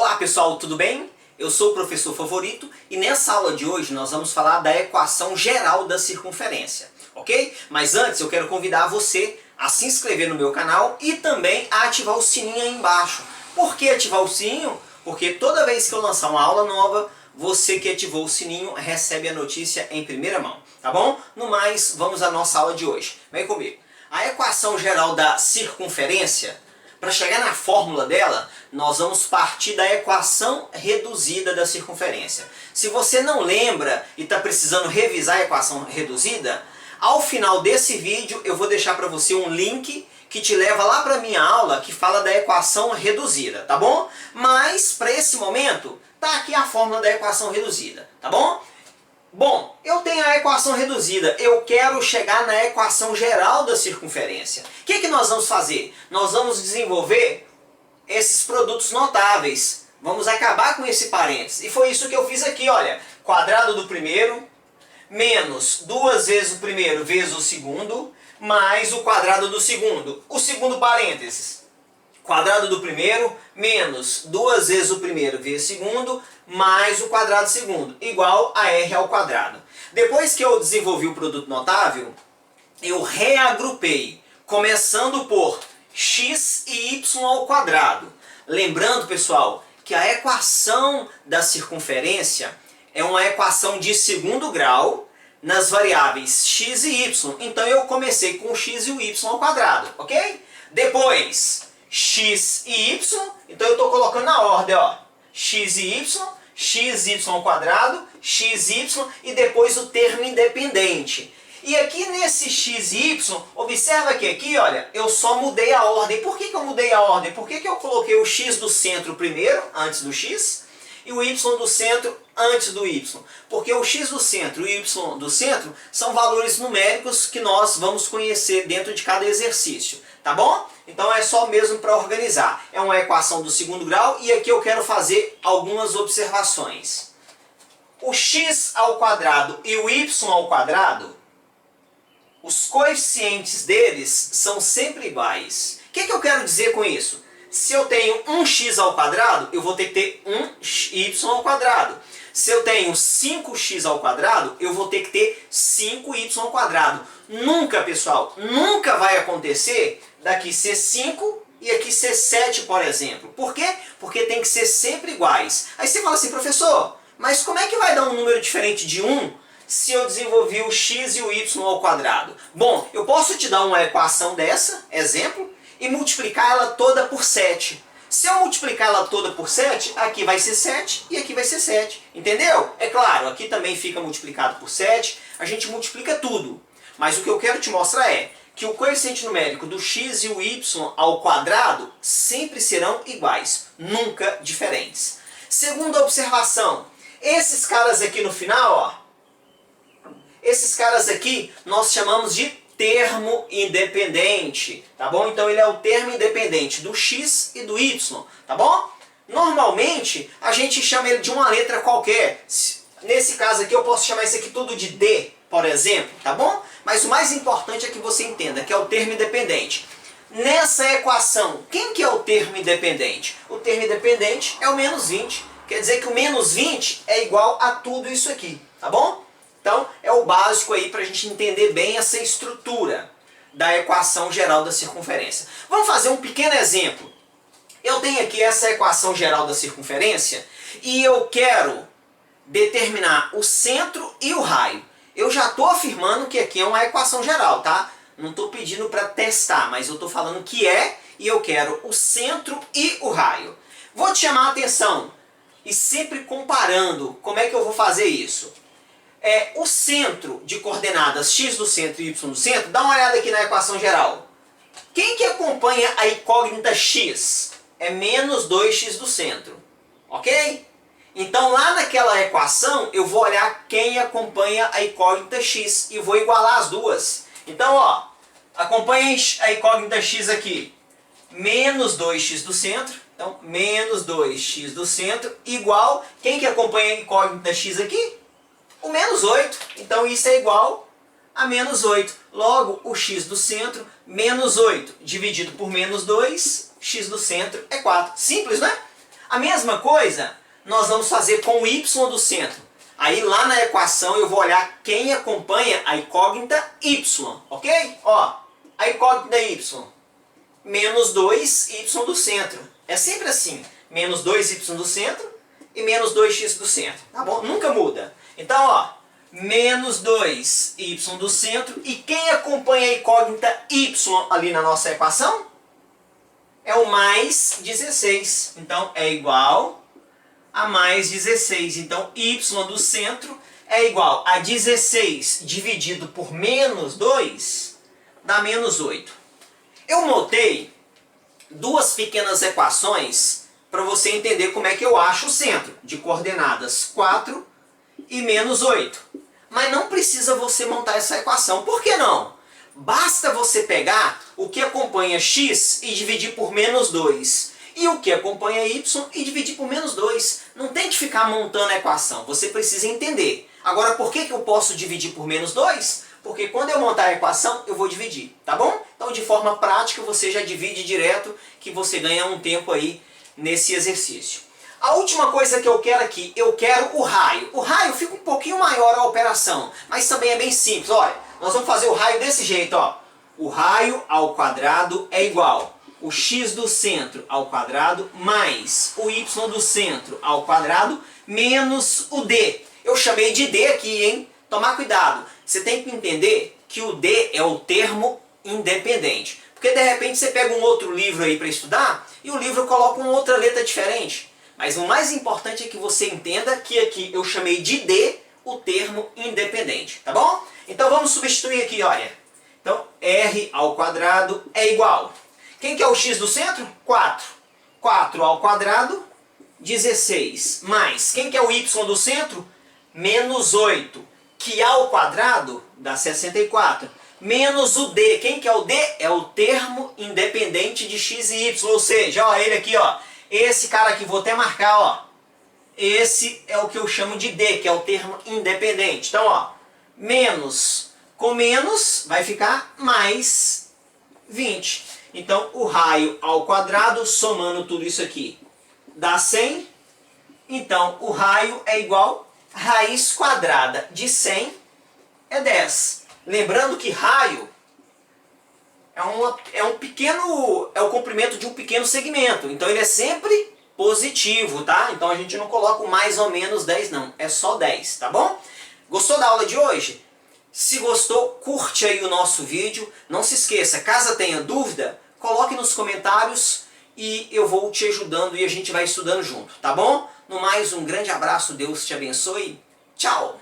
Olá pessoal, tudo bem? Eu sou o professor Favorito e nessa aula de hoje nós vamos falar da equação geral da circunferência, ok? Mas antes eu quero convidar você a se inscrever no meu canal e também a ativar o sininho aí embaixo. Por que ativar o sininho? Porque toda vez que eu lançar uma aula nova, você que ativou o sininho recebe a notícia em primeira mão, tá bom? No mais, vamos à nossa aula de hoje. Vem comigo. A equação geral da circunferência, para chegar na fórmula dela, nós vamos partir da equação reduzida da circunferência. Se você não lembra e está precisando revisar a equação reduzida, ao final desse vídeo eu vou deixar para você um link que te leva lá para a minha aula que fala da equação reduzida, tá bom? Mas, para esse momento, tá aqui a fórmula da equação reduzida, tá bom? Bom, eu tenho a equação reduzida, eu quero chegar na equação geral da circunferência. O que nós vamos fazer? Nós vamos desenvolver esses produtos notáveis. Vamos acabar com esse parênteses. E foi isso que eu fiz aqui, olha. Quadrado do primeiro, menos 2 vezes o primeiro vezes o segundo, mais o quadrado do segundo. O segundo parênteses. Quadrado do primeiro, menos 2 vezes o primeiro vezes o segundo, mais o quadrado do segundo, igual a r ao quadrado. Depois que eu desenvolvi o produto notável, eu reagrupei, começando por x e y ao quadrado. Lembrando, pessoal, que a equação da circunferência é uma equação de segundo grau nas variáveis x e y. Então eu comecei com o x e o y ao quadrado, ok? Depois, x e y, então eu estou colocando na ordem, ó, x e y, xy ao quadrado, xy e depois o termo independente. E aqui nesse x e y, observa que aqui, olha, eu só mudei a ordem. Por que eu mudei a ordem? Por que eu coloquei o x do centro primeiro, antes do x, e o y do centro antes do y? Porque o x do centro e o y do centro são valores numéricos que nós vamos conhecer dentro de cada exercício, tá bom? Então é só mesmo para organizar. É uma equação do segundo grau e aqui eu quero fazer algumas observações. O x ao quadrado e o y ao quadrado, os coeficientes deles são sempre iguais. O que eu quero dizer com isso? Se eu tenho 1x ao quadrado, eu vou ter que ter 1y ao quadrado. Se eu tenho 5x ao quadrado, eu vou ter que ter 5y ao quadrado. Nunca, pessoal, nunca vai acontecer daqui ser 5 e aqui ser 7, por exemplo. Por quê? Porque tem que ser sempre iguais. Aí você fala assim, professor, mas como é que vai dar um número diferente de 1 se eu desenvolvi o x e o y ao quadrado? Bom, eu posso te dar uma equação dessa, exemplo, e multiplicar ela toda por 7. Se eu multiplicar ela toda por 7, aqui vai ser 7 e aqui vai ser 7. Entendeu? É claro, aqui também fica multiplicado por 7, a gente multiplica tudo. Mas o que eu quero te mostrar é que o coeficiente numérico do x e o y ao quadrado sempre serão iguais, nunca diferentes. Segunda observação, esses caras aqui no final, ó, esses caras aqui nós chamamos de termo independente, tá bom? Então ele é o termo independente do x e do y, tá bom? Normalmente a gente chama ele de uma letra qualquer. Nesse caso aqui eu posso chamar isso aqui tudo de D, por exemplo, tá bom? Mas o mais importante é que você entenda que é o termo independente. Nessa equação, quem que é o termo independente? O termo independente é o menos 20. Quer dizer que o menos 20 é igual a tudo isso aqui, tá bom? Então, é o básico aí para a gente entender bem essa estrutura da equação geral da circunferência. Vamos fazer um pequeno exemplo. Eu tenho aqui essa equação geral da circunferência e eu quero determinar o centro e o raio. Eu já estou afirmando que aqui é uma equação geral, tá? Não estou pedindo para testar, mas eu estou falando que é e eu quero o centro e o raio. Vou te chamar a atenção e sempre comparando como é que eu vou fazer isso. O centro de coordenadas x do centro e y do centro, dá uma olhada aqui na equação geral. Quem que acompanha a incógnita x? É menos 2x do centro, ok? Então lá naquela equação eu vou olhar quem acompanha a incógnita x e vou igualar as duas. Então, ó, acompanha a incógnita x aqui, menos 2x do centro, então menos 2x do centro igual, quem que acompanha a incógnita x aqui? O menos 8, então isso é igual a menos 8. Logo, o x do centro, menos 8, dividido por menos 2, x do centro é 4. Simples, né? A mesma coisa nós vamos fazer com o y do centro. Aí lá na equação eu vou olhar quem acompanha a incógnita y, ok? Ó, a incógnita y, menos 2y do centro. É sempre assim, menos 2y do centro e menos 2x do centro, tá bom? Nunca muda. Então, ó, menos 2y do centro, e quem acompanha a incógnita y ali na nossa equação? É o mais 16. Então, é igual a mais 16. Então, y do centro é igual a 16 dividido por menos 2, dá menos 8. Eu notei duas pequenas equações para você entender como é que eu acho o centro, de coordenadas 4 e menos 8. Mas não precisa você montar essa equação. Por que não? Basta você pegar o que acompanha x e dividir por menos 2. E o que acompanha y e dividir por menos 2. Não tem que ficar montando a equação. Você precisa entender. Agora, por que eu posso dividir por menos 2? Porque quando eu montar a equação, eu vou dividir. Tá bom? Então, de forma prática, você já divide direto, que você ganha um tempo aí nesse exercício. A última coisa que eu quero aqui, eu quero o raio. O raio fica um pouquinho maior a operação, mas também é bem simples. Olha, nós vamos fazer o raio desse jeito, ó. O raio ao quadrado é igual o x do centro ao quadrado mais o y do centro ao quadrado menos o d. Eu chamei de d aqui, hein? Tomar cuidado. Você tem que entender que o d é o termo independente. Porque de repente você pega um outro livro aí para estudar e o livro coloca uma outra letra diferente. Mas o mais importante é que você entenda que aqui eu chamei de d o termo independente, tá bom? Então vamos substituir aqui, olha. Então r ao quadrado é igual. Quem que é o x do centro? 4. 4 ao quadrado, 16. Mais, quem que é o y do centro? Menos 8. Que ao quadrado dá 64. Menos o d. Quem que é o d? É o termo independente de x e y. Ou seja, ó, ele aqui, ó. Esse cara aqui, vou até marcar, ó. Esse é o que eu chamo de d, que é o termo independente. Então, ó, menos com menos vai ficar mais 20. Então, o raio ao quadrado, somando tudo isso aqui, dá 100. Então, o raio é igual a raiz quadrada de 100 é 10. Lembrando que raio é o comprimento de um pequeno segmento. Então, ele é sempre positivo, tá? Então, a gente não coloca o mais ou menos 10, não. É só 10, tá bom? Gostou da aula de hoje? Se gostou, curte aí o nosso vídeo. Não se esqueça, caso tenha dúvida, coloque nos comentários e eu vou te ajudando e a gente vai estudando junto, tá bom? No mais, um grande abraço, Deus te abençoe. Tchau!